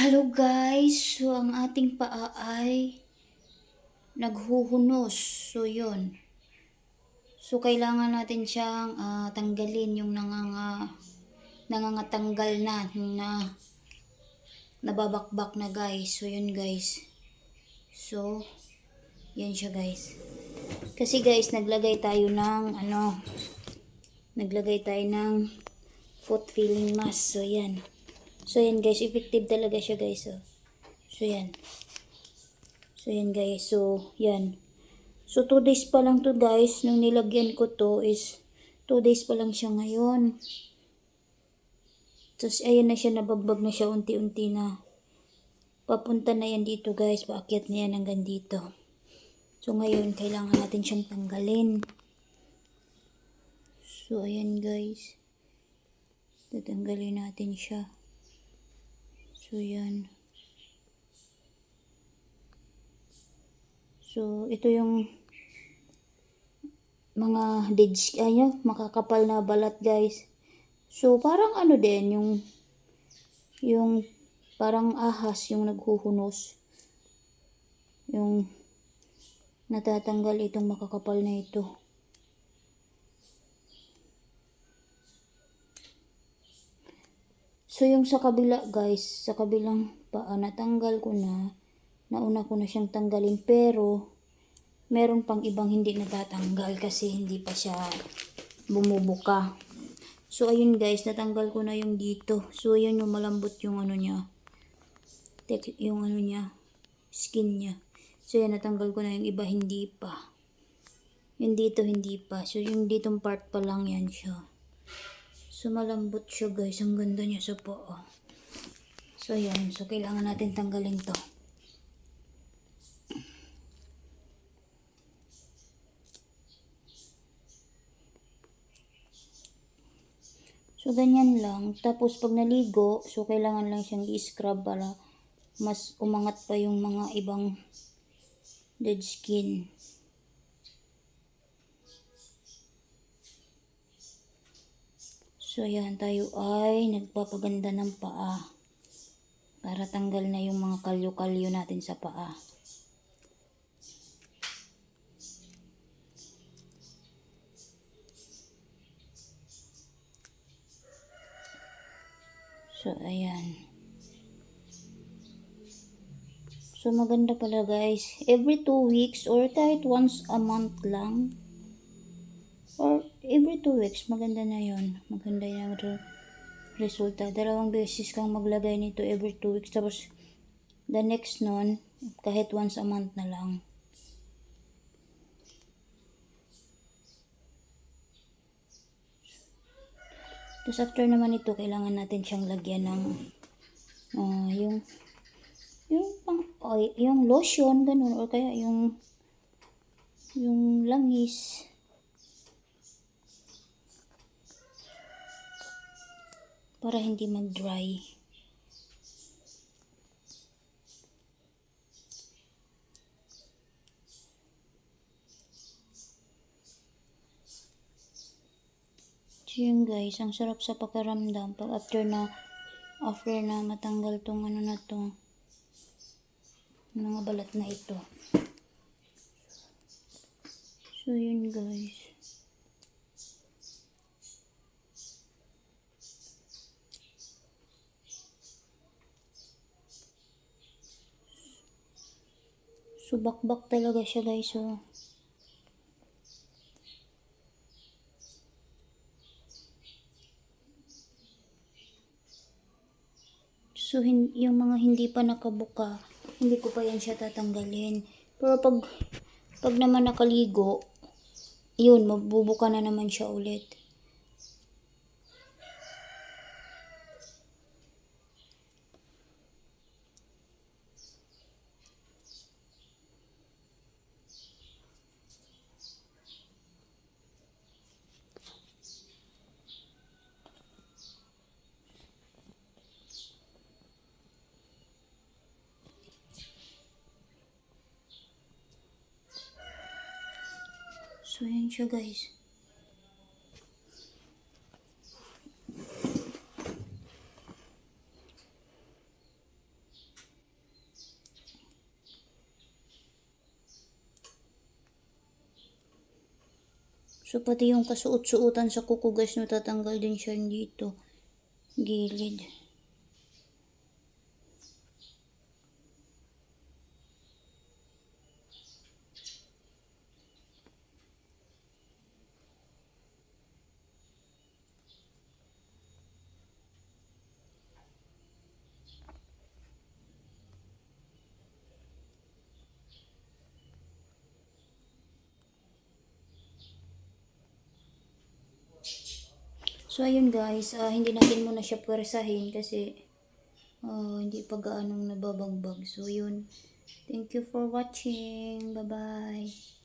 Hello guys! So ang ating paa ay naghuhunos. So yun. So kailangan natin siyang tanggalin yung nangangatanggal na nababakbak na guys. So yun guys. So yan siya guys. Kasi guys naglagay tayo ng foot filling mask. So yan. So yan guys, effective talaga siya guys. So yan. So yan guys. So yan. So 2 days pa lang to guys. Nung nilagyan ko to is 2 days pa lang siya ngayon. Tapos ayan na siya, nabagbag na siya unti-unti na. Papunta na yan dito guys. Paakyat na yan hanggang dito. So ngayon kailangan natin siyang tanggalin. So ayan guys. Tatanggalin natin siya. So yan. So ito yung mga makakapal na balat guys. So parang ano din yung parang ahas yung naghuhunos. Yung natatanggal itong makakapal na ito. So yung sa kabila guys, sa kabilang paa natanggal ko na. Nauna ko na siyang tanggalin pero meron pang ibang hindi natatanggal kasi hindi pa siya bumubuka. So ayun guys, natanggal ko na yung dito. So ayun yung malambot yung niya. Yung niya, skin niya. So yan, natanggal ko na yung iba, hindi pa. Yung dito hindi pa. So yung ditong part pa lang yan siya. So malambot siya guys, ang ganda niya sa paa. So yan, so kailangan natin tanggalin to. So, ganyan lang. Tapos, pag naligo, so, kailangan lang siyang i-scrub para mas umangat pa yung mga ibang dead skin. So, yan. Tayo ay nagpapaganda ng paa. Para tanggal na yung mga kalyo-kalyo natin sa paa. So, ayan. So, maganda pala guys. Every 2 weeks or kahit once a month lang. Or every 2 weeks, maganda na yon. Maganda yung resulta. 2 beses kang maglagay nito every 2 weeks. Tapos, the next nun, kahit once a month na lang. Tapos after naman ito, kailangan natin siyang lagyan ng yung lotion, ganun, or kaya yung langis. Para hindi mag-dry. So yun guys, ang sarap sa pakiramdam pag after na matanggal tong na to, mga balat na ito. So yun guys. So bakbak talaga siya guys. So, yung mga hindi pa nakabuka, hindi ko pa yan siya tatanggalin. Pero pag naman nakaligo, yun, mabubuka na naman siya ulit. So, yun siya guys. So, pati yung kasuot-suotan sa kuko guys, natatanggal din siya dito. Gilid. So, ayun guys, hindi natin muna siya pwersahin kasi hindi pa gaanong nababagbag. So, yun. Thank you for watching. Bye-bye.